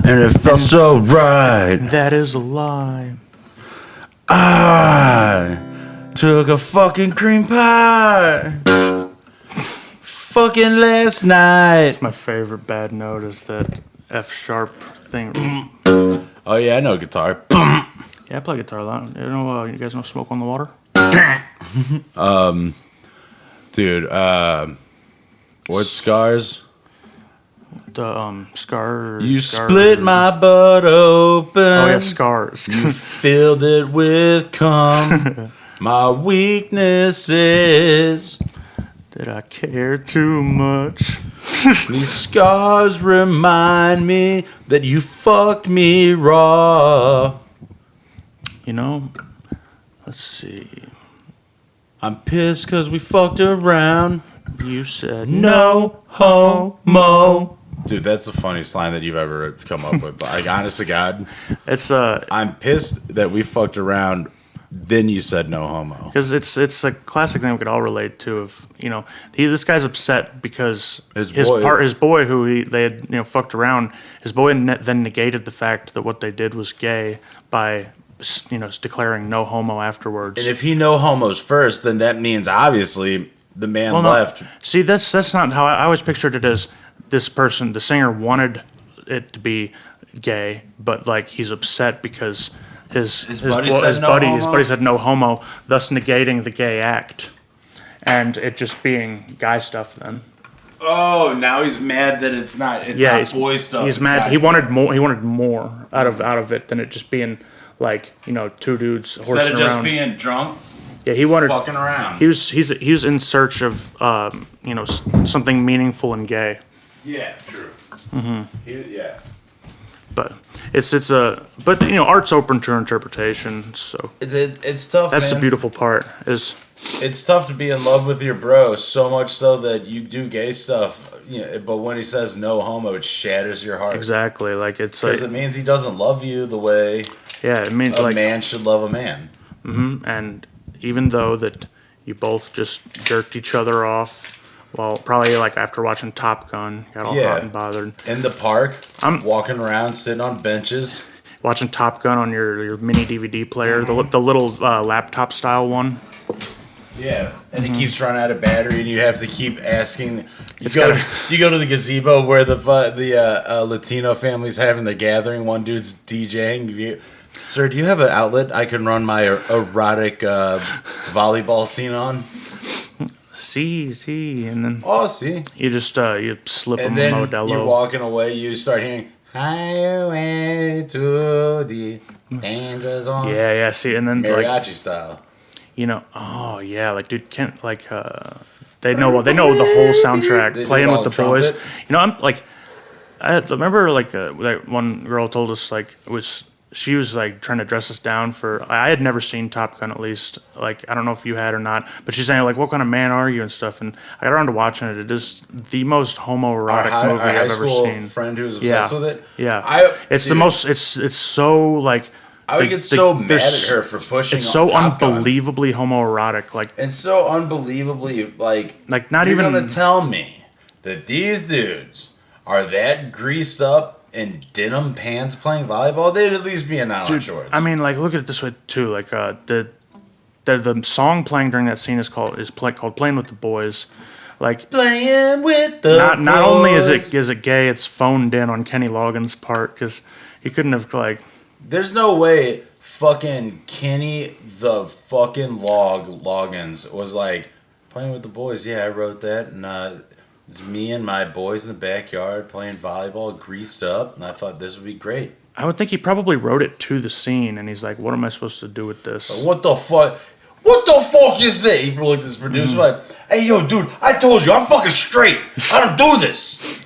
and it felt so right. That is a lie. I took a fucking cream pie fucking last night. My favorite bad note is that F sharp thing. Oh yeah, I know guitar. Yeah, I play guitar a lot. You guys know Smoke on the Water? Dude, what scars? The Scar. You split my butt open. Oh yeah, Scars. You filled it with cum. My weakness is Did I care too much? these scars remind me that you fucked me raw. You know, let's see. I'm pissed because we fucked around. You said No homo. Dude, that's the funniest line that you've ever come up with. Like, honest to God, It's I'm pissed that we fucked around. Then you said no homo. because it's a classic thing we could all relate to. Of this guy's upset because his boy who they had fucked around. His boy then negated the fact that what they did was gay by declaring no homo afterwards. And if he no homos first, then that means obviously the man left. No. See, that's not how I always pictured it. As this person, the singer, wanted it to be gay, but like he's upset because his buddy said no homo, thus negating the gay act, and it just being guy stuff then. Oh, now he's mad that it's not boy stuff. He's mad. He wanted more. He wanted more out of it than it just being like two dudes horsing around. Instead of just being drunk. Yeah, he wanted fucking around. He was in search of something meaningful and gay. Yeah, true. Yeah. But art's open to interpretation, so it's tough. That's man. the beautiful part. It's tough to be in love with your bro so much so that you do gay stuff. But when he says no homo, it shatters your heart. Exactly, like it's because it means he doesn't love you the way. Yeah, it means a man should love a man. Mm-hmm. And even though that you both just jerked each other off. Well, probably like after watching Top Gun, got all hot and bothered. In the park, I'm walking around, sitting on benches. Watching Top Gun on your mini DVD player, the little laptop style one. Yeah, and it keeps running out of battery, and you have to keep asking. You go to the gazebo where the Latino family's having the gathering. One dude's DJing. Sir, do you have an outlet I can run my erotic volleyball scene on? See, and then see. You just you slip and them then Modelo. You're walking away. You start hearing "Highway to the Danger Zone." Yeah. See, and then mariachi style. Oh yeah, like dude, can't like they know the whole soundtrack. Playing with the boys. I'm like, I remember like that one girl told us like she was like trying to dress us down for. I had never seen Top Gun, at least. Like I don't know if you had or not, but she's saying like, "What kind of man are you?" and stuff. And I got around to watching it. It is the most homoerotic movie I've ever seen. Friend who's obsessed with it. Yeah, it's the most. It's so like. I would get so mad at her for pushing. It's so Top unbelievably homoerotic. Like and so unbelievably like not you're even gonna tell me that these dudes are that greased up. In denim pants playing volleyball, they'd at least be in nylon shorts. I mean, like, look at it this way too. Like, the song playing during that scene is called "Playing with the Boys." Like playing with the boys. Not only is it gay, it's phoned in on Kenny Loggins' part because he couldn't have like. There's no way fucking Kenny the fucking Loggins was like playing with the boys. Yeah, I wrote that and. It's me and my boys in the backyard playing volleyball, greased up, and I thought this would be great. I would think he probably wrote it to the scene, and he's like, "What am I supposed to do with this? Like, what the fuck? What the fuck is that?" He looked at this producer like, "Hey, yo, dude, I told you, I'm fucking straight. I don't do this."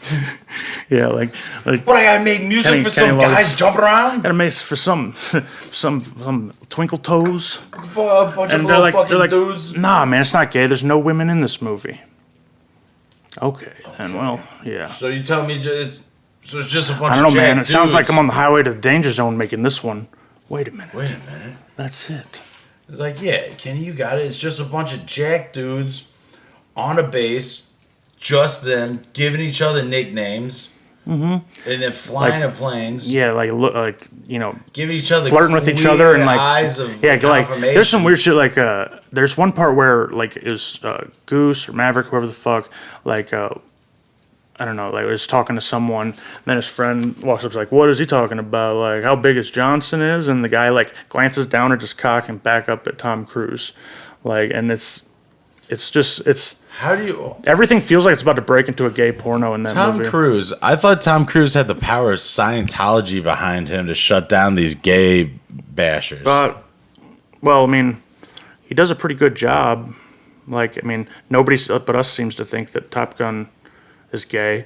Yeah, like what? I gotta make music for some guys jumping around? Gotta make for some twinkle toes. For a bunch of little fucking dudes. Nah, man, it's not gay. There's no women in this movie. Okay, and well, yeah. So you tell me it's just a bunch of I don't know, man. It dudes. sounds like I'm on the highway to the danger zone making this one. Wait a minute. That's it. It's like, yeah, Kenny, you got it. It's just a bunch of jack dudes on a base, just them, giving each other nicknames. and then flying Like, to planes. Yeah, like Give each other flirting with each other and like eyes of like confirmation. there's some weird shit like there's one part where like it was Goose or Maverick, whoever the fuck, like I don't know, like was talking to someone, and then his friend walks up, and is like, what is he talking about? Like how big his Johnson is, and the guy like glances down at his cock and back up at Tom Cruise, like, and it's How do you? everything feels like it's about to break into a gay porno in that movie. Tom Cruise. I thought Tom Cruise had the power of Scientology behind him to shut down these gay bashers. Well, I mean, he does a pretty good job. Like, I mean, nobody but us seems to think that Top Gun is gay.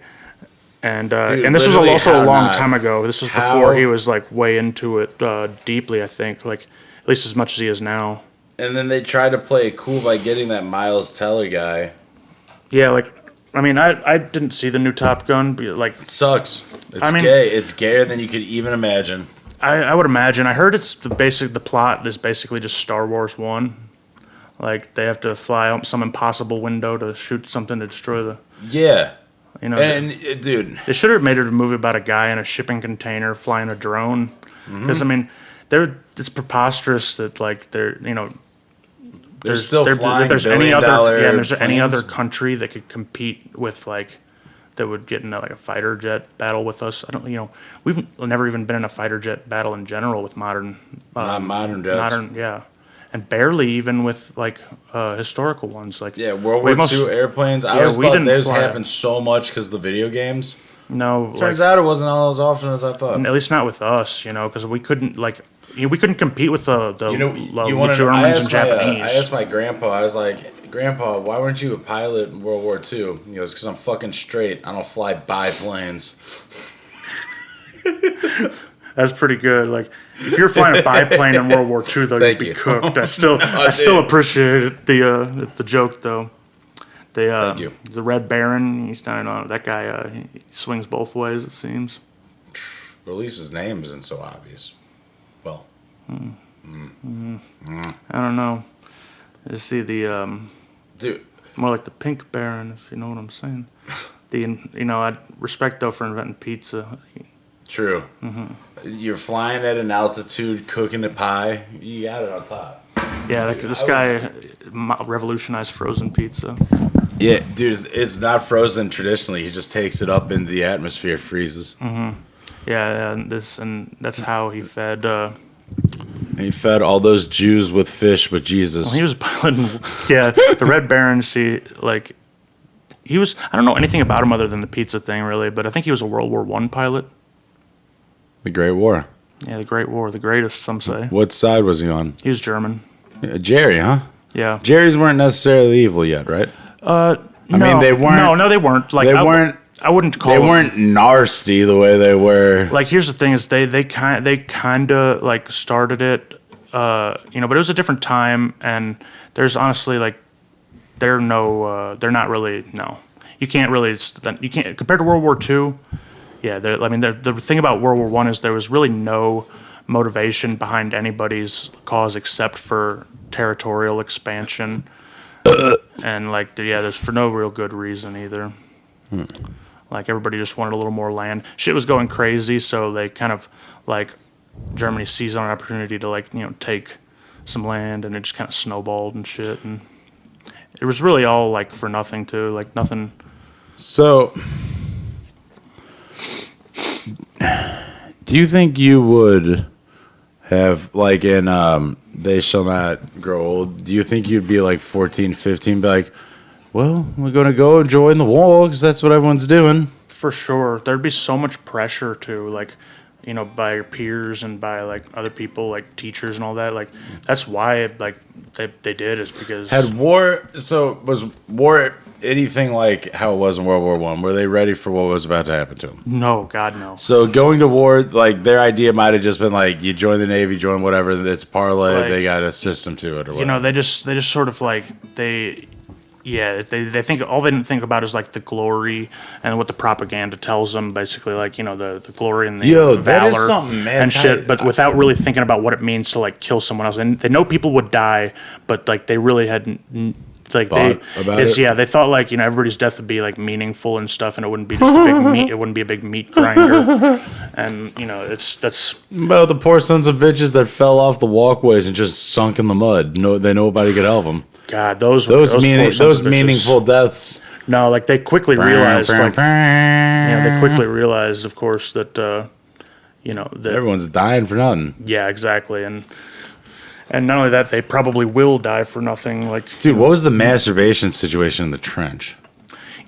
And and this was also a long time ago. This was before he was like way into it deeply, I think. Like, at least as much as he is now. And then they tried to play it cool by getting that Miles Teller guy. Yeah, like, I mean, I didn't see the new Top Gun, but like... It sucks. It's gay. It's gayer than you could even imagine. I would imagine. I heard the plot is basically just Star Wars 1. Like, they have to fly out some impossible window to shoot something to destroy the... Yeah. You know, dude. They should have made it a movie about a guy in a shipping container flying a drone. Because, I mean, it's preposterous that, like, there's any other country that could compete with like that would get into like a fighter jet battle with us. I don't, we've never even been in a fighter jet battle in general with modern modern jets. And barely even with like historical ones like World War II airplanes. I always thought those happened so much because of the video games. No, turns out it wasn't all as often as I thought. At least not with us, because we couldn't like. We couldn't compete with the Germans and Japanese. I asked my grandpa, I was like, Grandpa, why weren't you a pilot in World War II? He goes, because I'm fucking straight. I don't fly biplanes. That's pretty good. Like, if you're flying a biplane in World War II, though, you'd be cooked. I still appreciate it. The joke, though. The Red Baron, he's not on that guy. He swings both ways, it seems. Or at least his name isn't so obvious. Well, I don't know. I just see the dude, more like the Pink Baron, if you know what I'm saying. I respect though for inventing pizza. True. You're flying at an altitude, cooking a pie. You got it on top. Yeah, this guy revolutionized frozen pizza. Yeah, dude, it's not frozen traditionally. He just takes it up into the atmosphere, freezes. Yeah, and that's how he fed. He fed all those Jews with fish with Jesus. Well, he was piloting. Yeah, the Red Baron. See, like, he was. I don't know anything about him other than the pizza thing, really. But I think he was a World War I pilot. The Great War. Yeah, the Great War, the greatest, some say. What side was he on? He was German. Yeah, Jerry, huh? Yeah. Jerry's weren't necessarily evil yet, right? I mean, they weren't. No, they weren't. Like, they weren't. I wouldn't call them. They weren't nasty the way they were. Like, here's the thing: is they kind of like started it, but it was a different time, and there's honestly like they're not really you can't compared to World War II. Yeah, the thing about World War I is there was really no motivation behind anybody's cause except for territorial expansion, and like there's for no real good reason either. Like, everybody just wanted a little more land. Shit was going crazy, so they kind of, like, Germany seized on an opportunity to, like, take some land, and it just kind of snowballed and shit. And it was really all, like, for nothing, too. Like, nothing. So, do you think you would have, like, in They Shall Not Grow Old, do you think you'd be, like, 14, 15, be like, well, we're going to go join the war because that's what everyone's doing? For sure. There'd be so much pressure to, like, by your peers and by, like, other people, like, teachers and all that. Like, that's why, like, they did is because... Was war anything like how it was in World War I? Were they ready for what was about to happen to them? No, God, no. So going to war, like, their idea might have just been, like, you join the Navy, join whatever, it's parlay, like, they got a system to it or whatever. They just sort of, like, Yeah, they think all they didn't think about is like the glory and what the propaganda tells them, basically, like the glory and the valor that is something, man, and shit, but without really thinking about what it means to like kill someone else. And they know people would die, but like they really hadn't. like thought about it. Yeah, they thought like everybody's death would be like meaningful and stuff, and it wouldn't be just a big meat. It wouldn't be a big meat grinder, and that's. About the poor sons of bitches that fell off the walkways and just sunk in the mud. No, nobody could help them. God, those meaningful deaths. No, like they quickly realized, they quickly realized, of course, that that everyone's dying for nothing. Yeah, exactly, and not only that, they probably will die for nothing. Like, dude, what was the masturbation situation in the trench?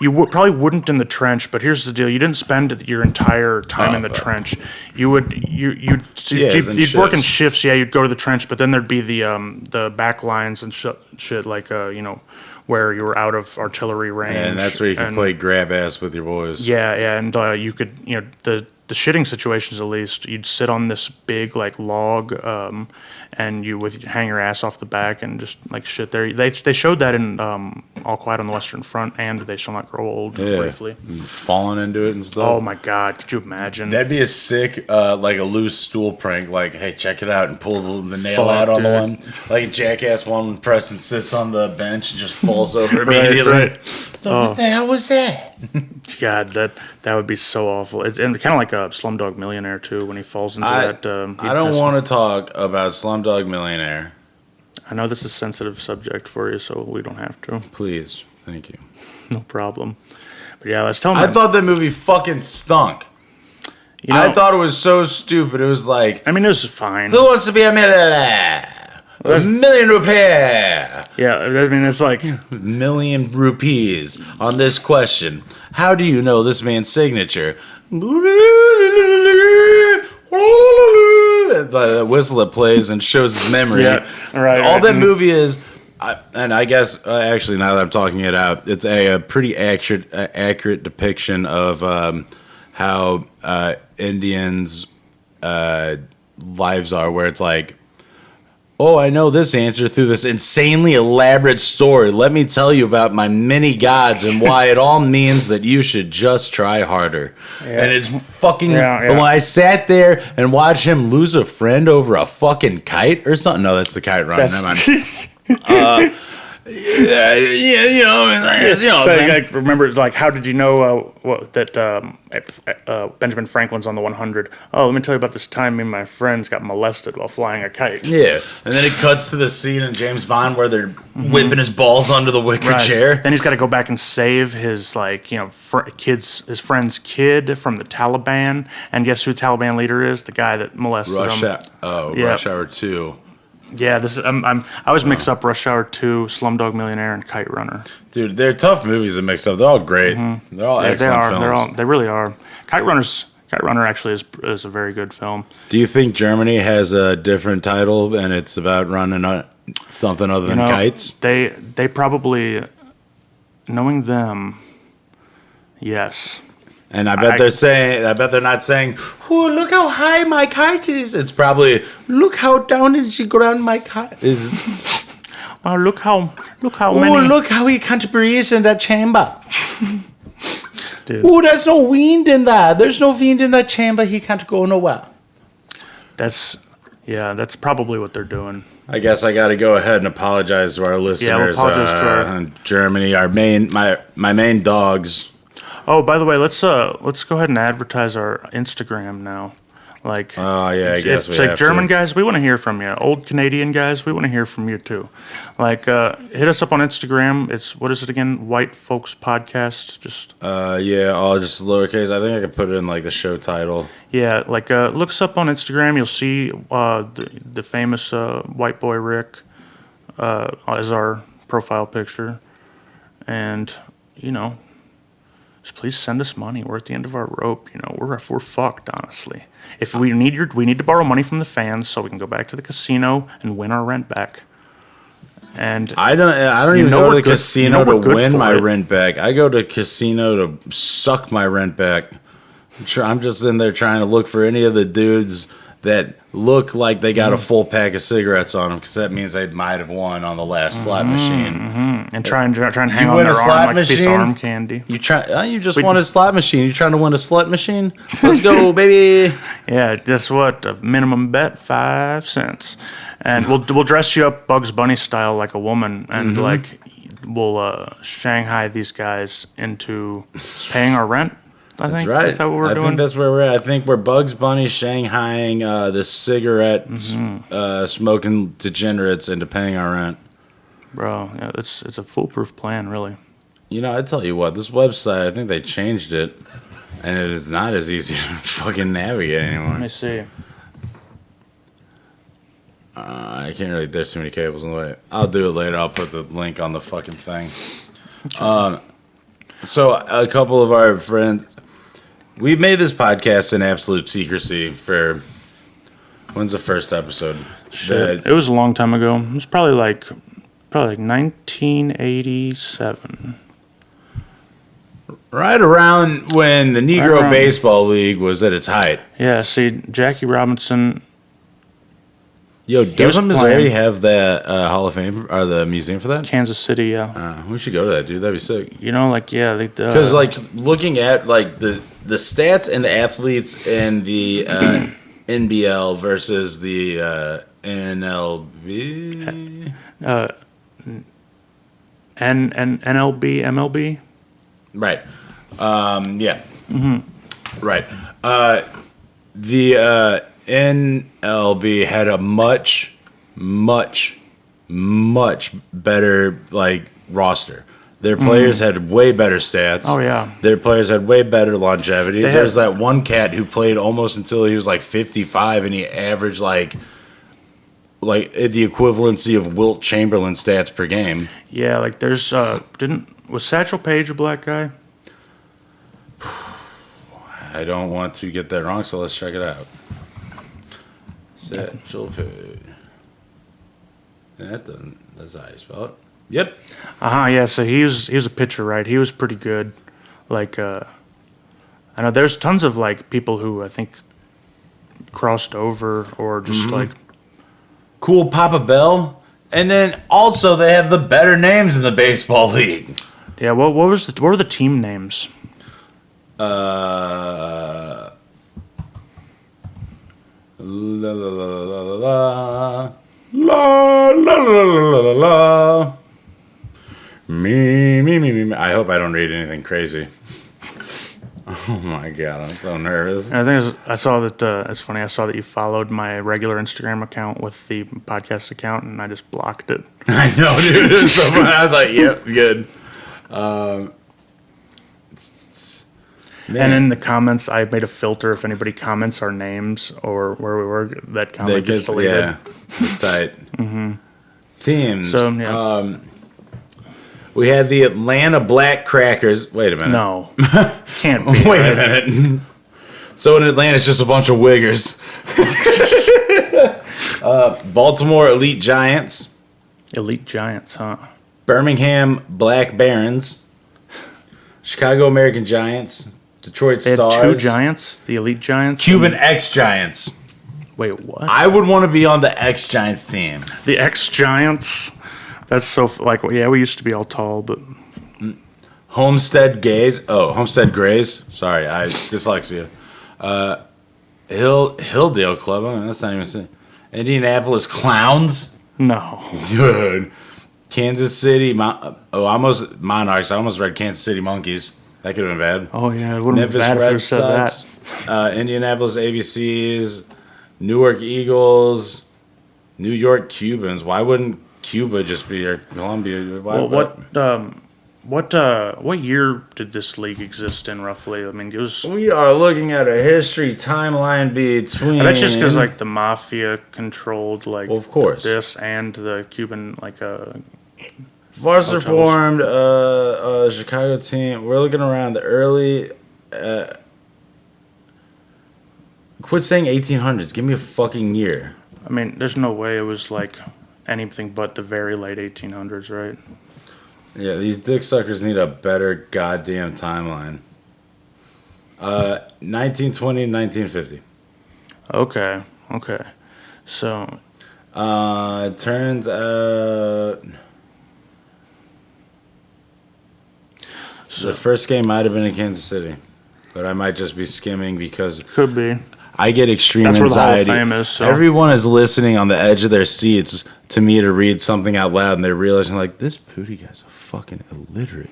You probably wouldn't in the trench, but here's the deal: you didn't spend your entire time in the trench. You'd work in shifts. Yeah, you'd go to the trench, but then there'd be the back lines and shit like where you were out of artillery range. And that's where you could play grab ass with your boys. Yeah, and you could the shitting situations, at least, you'd sit on this big like log, and you would hang your ass off the back and just like shit there. They showed that in All Quiet on the Western Front and They Shall Not Grow Old briefly. Falling into it and stuff. Oh my God, could you imagine? That'd be a sick like a loose stool prank. Like, hey, check it out and pull the nail out on the one. Like a jackass one when Preston sits on the bench and just falls over immediately. Right. So what the hell was that? God, that would be so awful. It's and kind of like a Slumdog Millionaire too when he falls into that. I don't want to talk about Slumdog Millionaire. I know this is a sensitive subject for you, so we don't have to. Please, thank you. No problem. But yeah, let's tell me. I thought that movie fucking stunk. I thought it was so stupid. It was like, I mean, it was fine. Who wants to be a millionaire? A million rupees. Yeah, I mean, it's like million rupees on this question. How do you know this man's signature? The whistle that plays and shows his memory. Yeah, right. All that movie is, and I guess actually now that I'm talking it out, it's a pretty accurate depiction of how Indians' lives are, where it's like, oh, I know this answer through this insanely elaborate story. Let me tell you about my many gods and why it all means that you should just try harder. Yeah. And it's fucking... But when I sat there and watched him lose a friend over a fucking kite or something... No, that's the kite run. Never mind. So like, remember, like, how did you know that Benjamin Franklin's on the 100? Oh, let me tell you about this time me and my friends got molested while flying a kite. Yeah, and then it cuts to the scene in James Bond where they're whipping his balls onto the wicker chair. Then he's got to go back and save his his friend's kid from the Taliban. And guess who the Taliban leader is? The guy that molested him. Rush Hour 2. Yeah, I always mix up Rush Hour 2, Slumdog Millionaire, and Kite Runner. Dude, they're tough movies to mix up. They're all great. Mm-hmm. They're all excellent films. They really are. Kite Runner actually is a very good film. Do you think Germany has a different title and it's about running something other than kites? They probably, knowing them, yes. And I bet they're not saying, "Oh, look how high my kite is." It's probably, "Look how down did you ground my kite is." Oh, look how many. Oh, look how he can't breathe in that chamber. Dude. Oh, there's no wind in that. There's no wind in that chamber. He can't go nowhere. That's probably what they're doing. I guess I got to go ahead and apologize to our listeners. Yeah, we'll apologize to in Germany. My main dogs. Oh, by the way, let's go ahead and advertise our Instagram now. Like, I guess it's like German guys, we want to hear from you. Old Canadian guys, we want to hear from you too. Like, hit us up on Instagram. It's what is it again? White Folks Podcast. Just all just lowercase. I think I could put it in like the show title. Yeah, like look us up on Instagram. You'll see the famous white boy Rick as our profile picture, and just please send us money. We're at the end of our rope. We're fucked, honestly. If we need to borrow money from the fans so we can go back to the casino and win our rent back. And I don't even go to the casino to win my rent back. I go to casino to suck my rent back. I'm just in there trying to look for any of the dudes that look like they got a full pack of cigarettes on them, because that means they might have won on the last slot machine. Mm-hmm. And try and hang on their arm like a piece of arm candy. You just won a slot machine. You trying to win a slut machine? Let's go, baby. Yeah, guess what? A minimum bet, 5 cents. And we'll dress you up Bugs Bunny style like a woman, and like will Shanghai these guys into paying our rent. I think right. Is that what we're doing? I think that's where we're at. I think we're Bugs Bunny Shanghaiing the cigarette smoking degenerates into paying our rent. Bro, yeah, it's a foolproof plan, really. You know, I tell you what, this website, I think they changed it, and it is not as easy to fucking navigate anymore. Let me see. I can't really, there's too many cables in the way. I'll do it later. I'll put the link on the fucking thing. So a couple of our friends, we've made this podcast in absolute secrecy for, when's the first episode? Shit. It was a long time ago. It was probably like 1987. Right around when the Negro Baseball League was at its height. Yeah, see, Jackie Robinson. Yo, doesn't Missouri have the Hall of Fame or the museum for that? Kansas City, yeah. We should go to that, dude. That'd be sick. You know, like, yeah. Because, like, looking at, like, the stats and the athletes in the NBL versus the NLB? NLB, MLB? Right. Yeah. Mm-hmm. Right. The NLB had a much better, like, roster. Their players had way better stats. Oh, yeah. Their players had way better longevity. There's that one cat who played almost until he was, like, 55, and he averaged, like the equivalency of Wilt Chamberlain stats per game. Yeah, like, there's, was Satchel Paige a black guy? I don't want to get that wrong, so let's check it out. Satchel Paige. That's how you spell it. Yep. Yeah, so he was a pitcher, right? He was pretty good. Like, I know there's tons of, like, people who I think crossed over or just, like... Cool Papa Bell. And then also they have the better names in the baseball league. Yeah, what were the team names? La la la la la la la la la la. Me. I hope I don't read anything crazy. Oh my god, I'm so nervous. And I think I saw that. It's funny. I saw that you followed my regular Instagram account with the podcast account, and I just blocked it. I know, dude. It was so funny. I was like, "Yep, good." And in the comments, I made a filter. If anybody comments our names or where we were, that comment gets deleted. Yeah, it's tight. Teams. So, yeah. We had the Atlanta Black Crackers. Wait a minute. No. Can't be. Wait a minute. So in Atlanta, it's just a bunch of wiggers. Baltimore Elite Giants. Elite Giants, huh? Birmingham Black Barons. Chicago American Giants. Detroit They Stars. had two Giants, the Elite Giants. Cuban X Giants. Wait, what? I would want to be on the X Giants team. The X Giants. That's so like yeah, we used to be all tall, but Homestead Gays. Oh, Homestead Grays. Sorry, I dyslexia. Hilldale Club. Oh, that's not even. Indianapolis Clowns. no. Dude. Kansas City. Almost Monarchs. I almost read Kansas City Monkeys. That could have been bad. Oh yeah, it wouldn't have been bad if you said that. Indianapolis ABCs. Newark Eagles. New York Cubans. Why wouldn't Cuba just be or Colombia? What year did this league exist in roughly? I mean, it was. We are looking at a history timeline between. And that's just because like the mafia controlled like. Well, of course. This and the Cuban like Varsity formed a Chicago team. We're looking around the early. Quit saying 1800s. Give me a fucking year. I mean, there's no way it was like anything but the very late 1800s, right? Yeah, these dick suckers need a better goddamn timeline. 1920 to 1950. Okay. So. It turns out. So the first game might have been in Kansas City, but I might just be skimming because. Could be. I get extreme That's anxiety. Where the Hall of Fame is, so. Everyone is listening on the edge of their seats to me to read something out loud, and they're realizing like this Pooty guy's a fucking illiterate.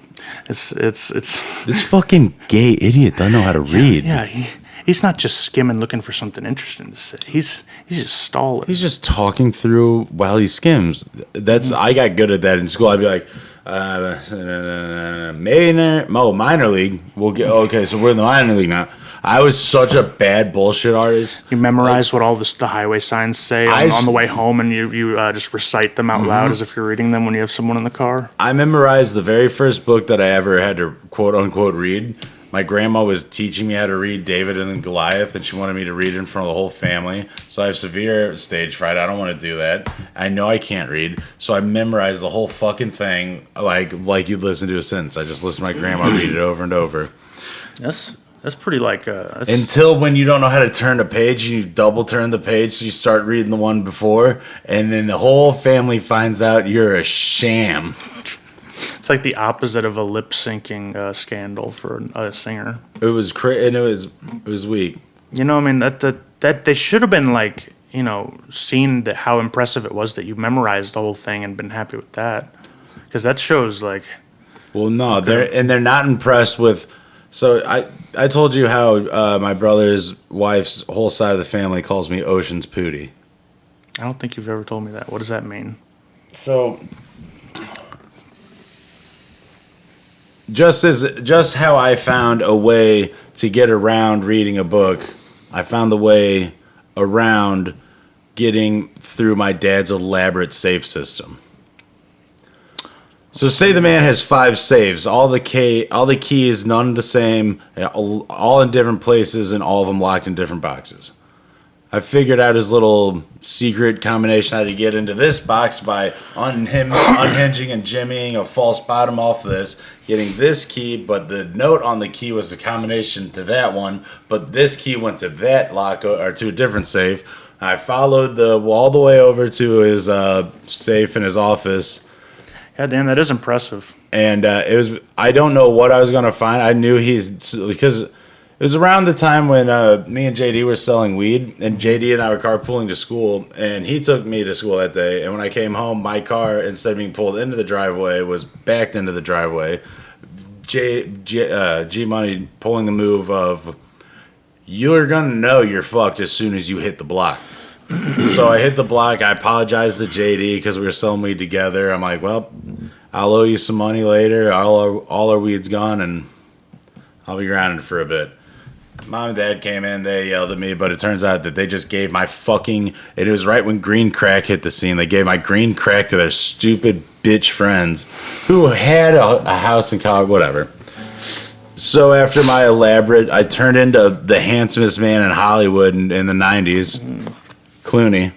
It's this fucking gay idiot doesn't know how to read. Yeah, he's not just skimming looking for something interesting to say. He's just stalling. He's just talking through while he skims. I got good at that in school. I'd be like, millionaire, minor league. We'll get okay. So we're in the minor league now. I was such a bad bullshit artist. You memorize what all the highway signs say on the way home, and you just recite them out loud as if you're reading them when you have someone in the car. I memorized the very first book that I ever had to quote unquote read. My grandma was teaching me how to read David and Goliath, and she wanted me to read it in front of the whole family. So I have severe stage fright. I don't want to do that. I know I can't read, so I memorized the whole fucking thing like you'd listen to a sentence. I just listened to my grandma read it over and over. That's pretty until when you don't know how to turn a page, you double turn the page, so you start reading the one before, and then the whole family finds out you're a sham. It's like the opposite of a lip syncing scandal for a singer. It was and it was weak. You know, I mean that they should have been like, you know, seen how impressive it was that you memorized the whole thing and been happy with that, because that shows like. Well, no, they're not impressed with. So I told you how my brother's wife's whole side of the family calls me Ocean's Pooty. I don't think you've ever told me that. What does that mean? So just how I found a way to get around reading a book, I found the way around getting through my dad's elaborate safe system. So say the man has 5 safes, all the keys, none the same, all in different places, and all of them locked in different boxes. I figured out his little secret combination how to get into this box by unhinging and jimmying a false bottom off this, getting this key, but the note on the key was a combination to that one, but this key went to that lock or to a different safe. I followed all the way over to his safe in his office. God damn, that is impressive. And I don't know what I was going to find. I knew because it was around the time when me and JD were selling weed, and JD and I were carpooling to school, and he took me to school that day. And when I came home, my car, instead of being pulled into the driveway, was backed into the driveway. G Money pulling the move of, you're going to know you're fucked as soon as you hit the block. So I hit the block. I apologized to JD because we were selling weed together. I'm like, well, I'll owe you some money later. All our weed's gone, and I'll be grounded for a bit. Mom and Dad came in. They yelled at me, but it turns out that they just gave my fucking... It was right when green crack hit the scene. They gave my green crack to their stupid bitch friends who had a house in college, whatever. So after my elaborate... I turned into the handsomest man in Hollywood in the 90s. Clooney.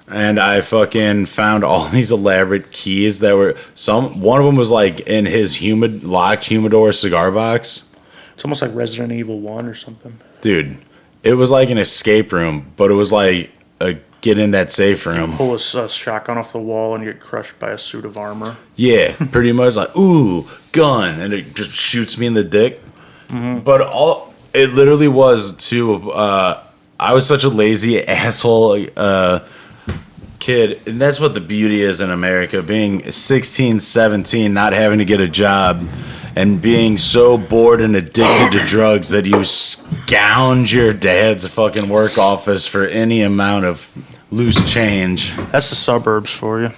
And I fucking found all these elaborate keys that were one of them was like in his locked humidor cigar box. It's almost like Resident Evil 1 or something. Dude, it was like an escape room, but it was like a get in that safe room. Pull a shotgun off the wall and get crushed by a suit of armor. Yeah, pretty much like, ooh, gun, and it just shoots me in the dick. But it literally was to I was such a lazy asshole kid, and that's what the beauty is in America, being 16, 17, not having to get a job, and being so bored and addicted to drugs that you scourge your dad's fucking work office for any amount of loose change. That's the suburbs for you.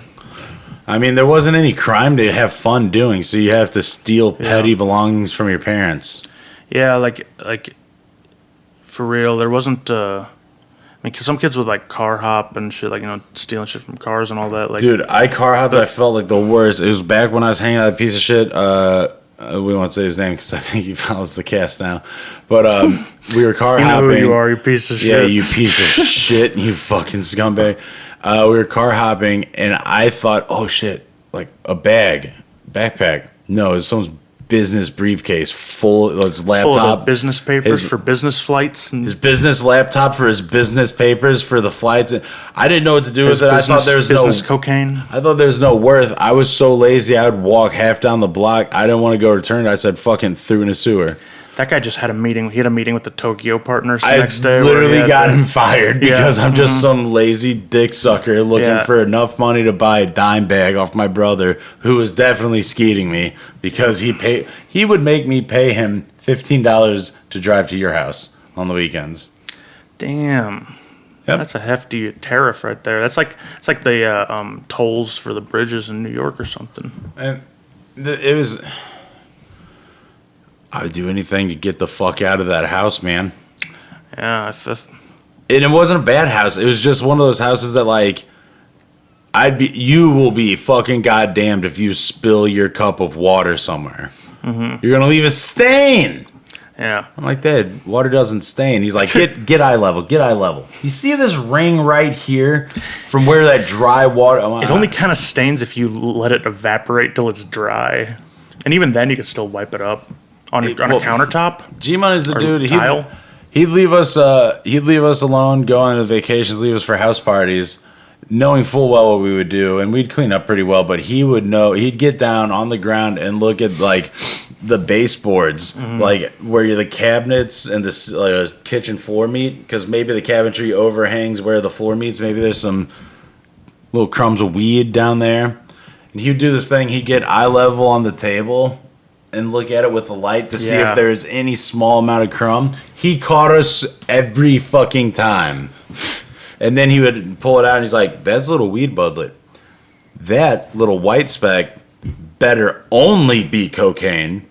I mean, there wasn't any crime to have fun doing, so you have to steal petty belongings from your parents. Yeah, like for real, there wasn't. I mean, 'cause some kids would like car hop and shit, like, you know, stealing shit from cars and all that. Like, dude, I car hopped. I felt like the worst. It was back when I was hanging out with a piece of shit. We won't say his name because I think he follows the cast now. But we were car hopping. You know who you are, you piece of shit. Yeah, you piece of shit, you fucking scumbag. We were car hopping, and I thought, oh shit, like a backpack. No, it's someone's business briefcase full of his laptop. Full of business papers for business flights. And his business laptop for his business papers for the flights. I didn't know what to do with it. I thought there was business cocaine. I thought there was no worth. I was so lazy I would walk half down the block. I didn't want to go return it. I said fucking threw in a sewer. That guy just had a meeting. He had a meeting with the Tokyo partners the I next day. literally got him fired because I'm just some lazy dick sucker looking for enough money to buy a dime bag off my brother, who was definitely skeeting me because he would make me pay him $15 to drive to your house on the weekends. Damn. Yep. That's a hefty tariff right there. It's like the tolls for the bridges in New York or something. And it was. I would do anything to get the fuck out of that house, man. Yeah, and it wasn't a bad house. It was just one of those houses that, like, you will be fucking goddamned if you spill your cup of water somewhere. Mm-hmm. You're gonna leave a stain. Yeah. I'm like, Dad, water doesn't stain. He's like, get eye level, get eye level. You see this ring right here from where that dry water... It only kind of stains if you let it evaporate till it's dry. And even then, you can still wipe it up on a countertop. G-Man is the dude. Tile. He'd leave us alone, go on the vacations, leave us for house parties, knowing full well what we would do, and we'd clean up pretty well, but he would know. He'd get down on the ground and look at, like, the baseboards, like where the cabinets and the kitchen floor meet, because maybe the cabinetry overhangs where the floor meets. Maybe there's some little crumbs of weed down there. And he'd do this thing. He'd get eye level on the table and look at it with the light to see if there's any small amount of crumb. He caught us every fucking time. And then he would pull it out and he's like, that's a little weed budlet. That little white speck better only be cocaine.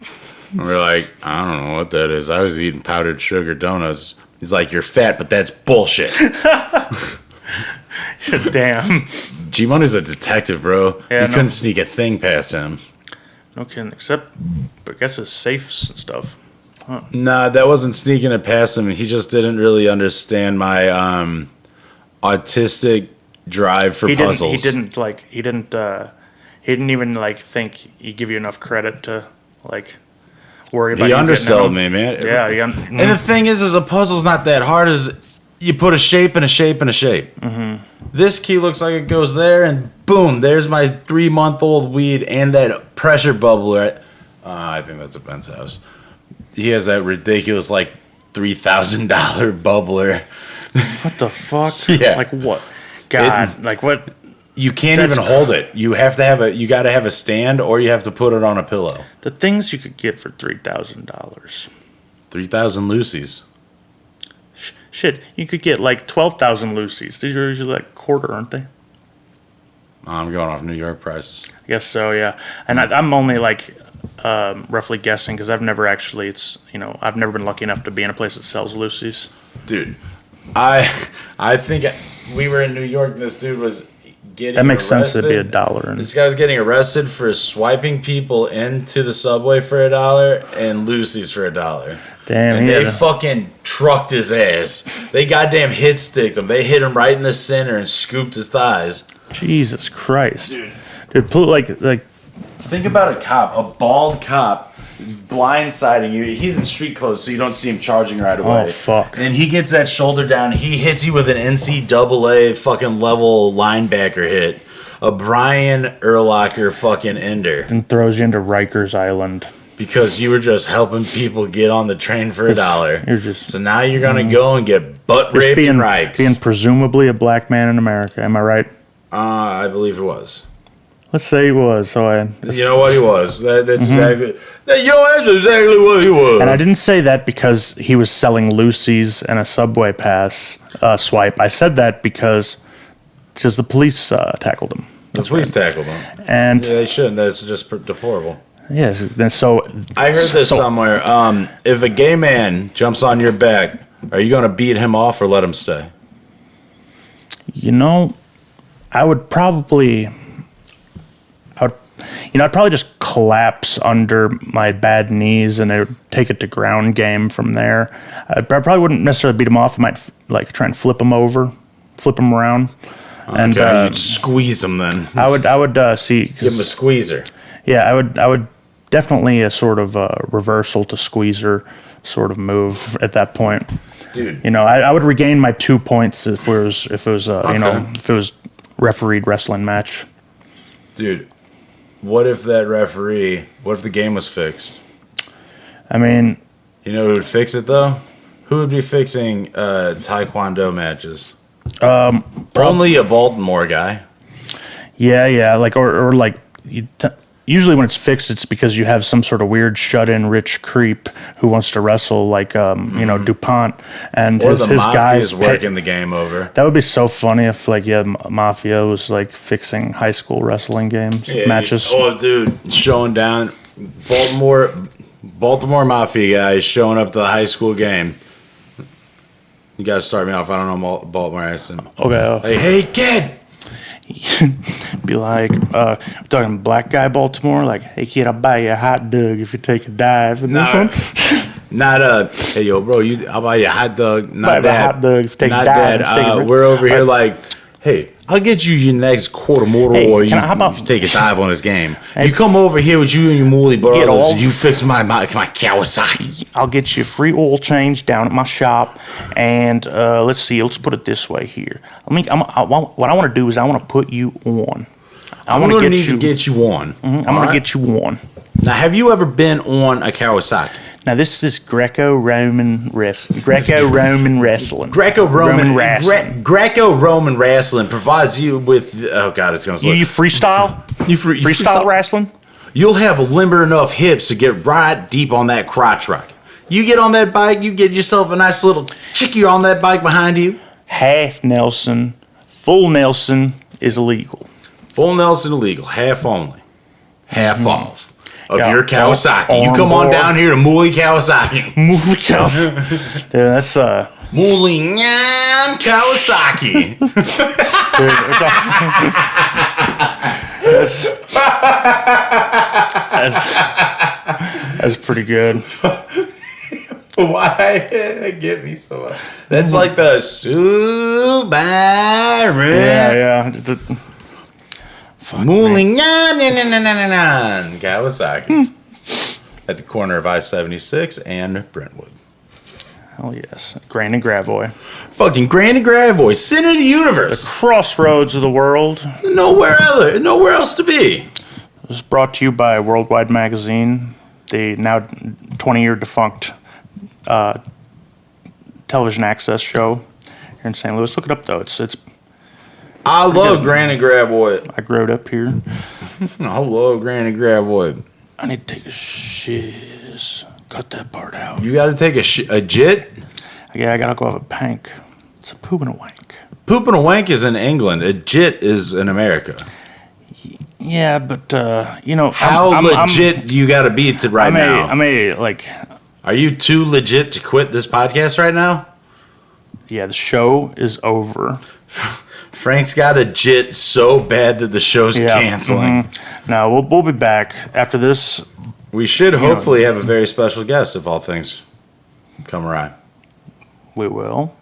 And we're like, I don't know what that is. I was eating powdered sugar donuts. He's like, you're fat, but that's bullshit. Damn. G-Money's a detective, bro. Yeah, you couldn't sneak a thing past him. No kidding, except, I guess, his safes and stuff. Huh. Nah, that wasn't sneaking it past him. He just didn't really understand my autistic drive for puzzles. He didn't even, like, think he'd give you enough credit to, like, worry about. He undersold me, man. Yeah. And the thing is a puzzle's not that hard. As you put a shape and a shape and a shape. Mm-hmm. This key looks like it goes there, and boom, there's my 3-month-old weed and that pressure bubbler. I think that's a Ben's house. He has that ridiculous, like, $3,000 bubbler. What the fuck? Yeah. Like what? God, like what? You can't even hold it. You have to you got to have a stand, or you have to put it on a pillow. The things you could get for $3,000. 3,000 Lucy's. Shit, you could get like 12,000 Lucy's. These are usually like a quarter, aren't they? I'm going off New York prices. I guess so, yeah. And I'm only like roughly guessing because I've never actually. I've never been lucky enough to be in a place that sells Lucy's. Dude, I think we were in New York and this dude was getting that makes arrested. sense to be $1. This guy was getting arrested for swiping people into the subway for $1 and Lucy's for $1. Damn, and they fucking trucked his ass. They goddamn hit sticked him. They hit him right in the center and scooped his thighs. Jesus Christ, dude, like. Think about a cop, a bald cop, blindsiding you. He's in street clothes, so you don't see him charging right away. Oh, fuck. And he gets that shoulder down. He hits you with an NCAA fucking level linebacker hit. A Brian Urlacher fucking ender. And throws you into Rikers Island. Because you were just helping people get on the train for $1. So now you're going to go and get butt raped in Rikes. Being presumably a black man in America. Am I right? I believe it was. Let's say he was. You know what he was. That's exactly. That's exactly what he was. And I didn't say that because he was selling Lucy's and a Subway pass swipe. I said that because the police tackled him. The police tackled him. And yeah, they shouldn't. That's just deplorable. Yes. And so I heard this somewhere. If a gay man jumps on your back, are you going to beat him off or let him stay? I would probably. I'd probably just collapse under my bad knees and I would take it to ground game from there. I probably wouldn't necessarily beat him off. I might try and flip him around. Okay, and you'd squeeze him then. I would see. Give him a squeezer. Yeah, I would definitely a sort of reversal to squeezer sort of move at that point. Dude, I would regain my 2 points if it was if it was refereed wrestling match. Dude. What if the game was fixed? I mean, You know who would fix it though? Who would be fixing Taekwondo matches? Only a Baltimore guy. Yeah, like or like usually when it's fixed, it's because you have some sort of weird shut-in rich creep who wants to wrestle, like DuPont and or his guys working the game over. That would be so funny if Mafia was like fixing high school wrestling matches. Oh, dude, showing down Baltimore Mafia guys showing up to the high school game. You got to start me off. I don't know Baltimore accent. Okay. Hey, kid. Be like, we're talking black guy Baltimore, like, hey kid, I'll buy you a hot dog if you take a dive in this one. Not hey yo bro, I'll buy you a hot dog. Not that. Hot dog if you take not a dive. That. We're over here like, hey, I'll get you your next quarter motor, or you take a dive on this game. You come over here with you and your mooly brothers, and you fix my Kawasaki. I'll get you a free oil change down at my shop, and let's see. Let's put it this way here. What I want to do is I want to put you on. I'm going to need to get you on. I'm going to get you on. Now, have you ever been on a Kawasaki? Now, this is Greco-Roman wrestling. Greco-Roman wrestling provides you with... Oh, God, it's going to... You freestyle? You freestyle wrestling? You'll have limber enough hips to get right deep on that crotch rocket. You get on that bike, you get yourself a nice little chickie on that bike behind you. Half Nelson, full Nelson is illegal. Full Nelson illegal, half only. Half off. Of your Kawasaki. You come on down here to Mooly Kawasaki. Mooly Kawasaki. Dude, that's Mooly Nyan Kawasaki. That's pretty good. Why get me so much? That's like the Subaru. Yeah. Mooly Nyan Kawasaki. At the corner of I-76 and Brentwood. Hell yes. Grand and Gravois. Fucking Grand and Gravois. Center of the universe. The crossroads of the world. Nowhere else to be. This is brought to you by Worldwide Magazine, the now 20-year defunct television access show here in St. Louis. Look it up, though. I love Grand and Gravois. I grew up here. I love Grand and Gravois. I need to take a shiz. Cut that part out. You got to take a jit? Yeah, I got to go have a pank. It's a poop and a wank. Poop and a wank is in England. A jit is in America. Yeah, but, How legit you got to be now? Are you too legit to quit this podcast right now? Yeah, the show is over. Frank's got a jit so bad that the show's canceling. Mm-hmm. No, we'll be back after this. We should hopefully have a very special guest if all things come right. We will.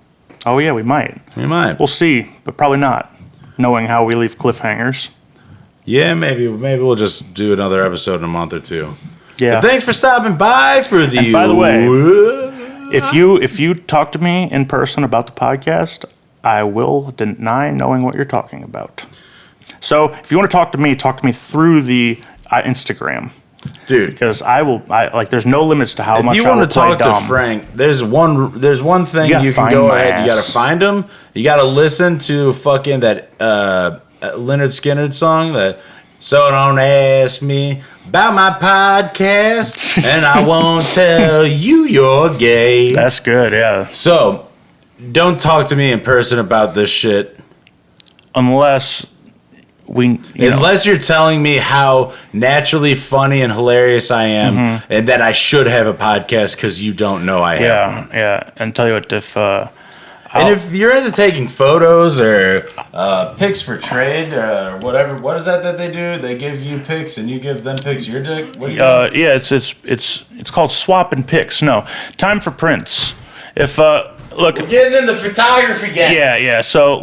Oh, yeah, we might. We might. We'll see, but probably not, knowing how we leave cliffhangers. Yeah, maybe we'll just do another episode in a month or two. Yeah. But thanks for stopping by for the... And by the way, if you talk to me in person about the podcast, I will deny knowing what you're talking about. So if you want to talk to me through the Instagram. Dude, because there's no limits to how much I will play dumb. If you want to talk to Frank, there's one thing you can go ahead. You got to find him. You got to listen to fucking that Leonard Skinner song that. So don't ask me about my podcast, and I won't tell you you're gay. That's good, yeah. So don't talk to me in person about this shit, unless you're telling me how naturally funny and hilarious I am, and that I should have a podcast because you don't know I have. Yeah. And tell you what, if you're into taking photos or pics for trade or whatever, what is that they do? They give you pics and you give them pics of your dick. What do you do? Yeah, it's called swapping pics. No, time for prints. If look, we're getting in the photography game. Yeah. So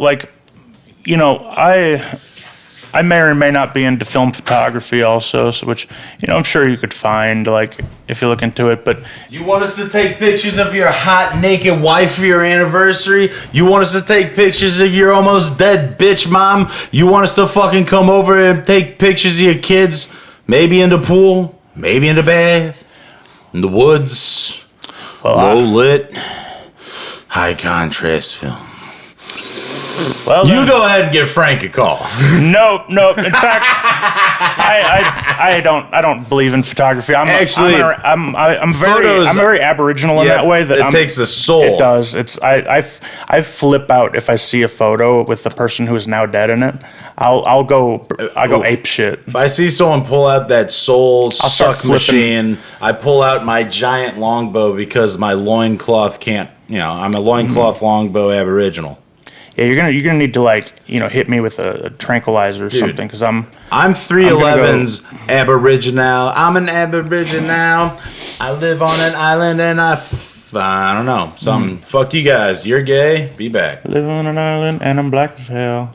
I may or may not be into film photography also, which, I'm sure you could find, if you look into it, but... You want us to take pictures of your hot, naked wife for your anniversary? You want us to take pictures of your almost dead bitch mom? You want us to fucking come over and take pictures of your kids? Maybe in the pool, maybe in the bath, in the woods, low lit, high contrast film. Well, you go ahead and give Frank a call. No. In fact, I don't believe in photography. I'm very Aboriginal in that way. That it takes the soul. It does. I flip out if I see a photo with the person who is now dead in it. I go ape shit. If I see someone pull out that soul suck machine, I pull out my giant longbow because my loincloth can't. I'm a loincloth longbow Aboriginal. Yeah, you're gonna need to hit me with a tranquilizer or something because I'm 311's Aboriginal. I'm an Aboriginal. I live on an island and I don't know something. Fuck you guys. You're gay. Be back. I live on an island and I'm black as hell.